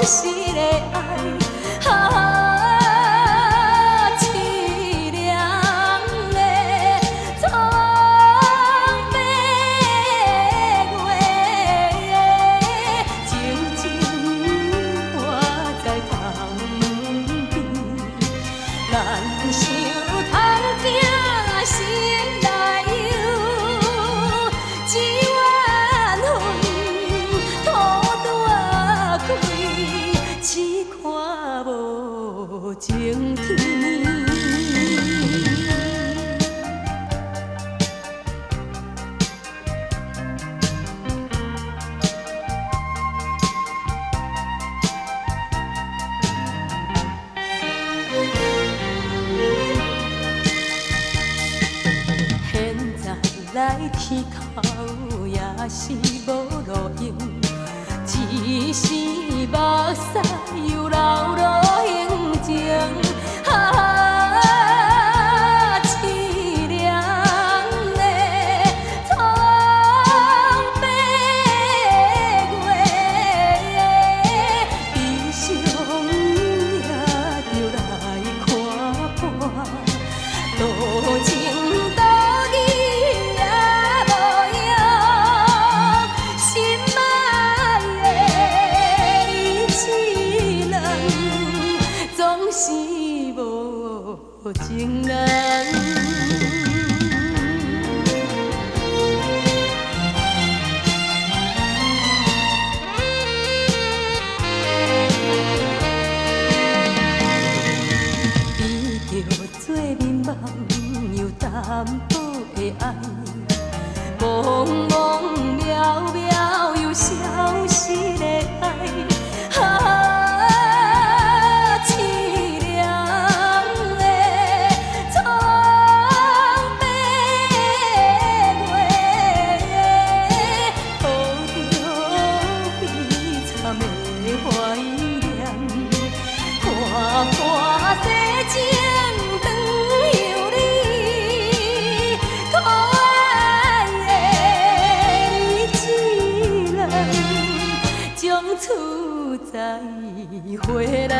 实的爱，啊，凄凉的苍白月，静静活在窗边，难想通行心内忧，一缘分土大开，痴看无情天。现在来天口也是无路用，只是目屎又流落胸前。啊，凄凉的苍白月，悲伤也着来看伴，多情多义也无用，心爱的你一人，总是无情人。比着做面梦又淡薄的爱，茫茫渺渺又消失的爱，啊，凄凉的苍白月，抱着悲惨的怀念，看看世情长有你，可爱的你一人，将厝再回来。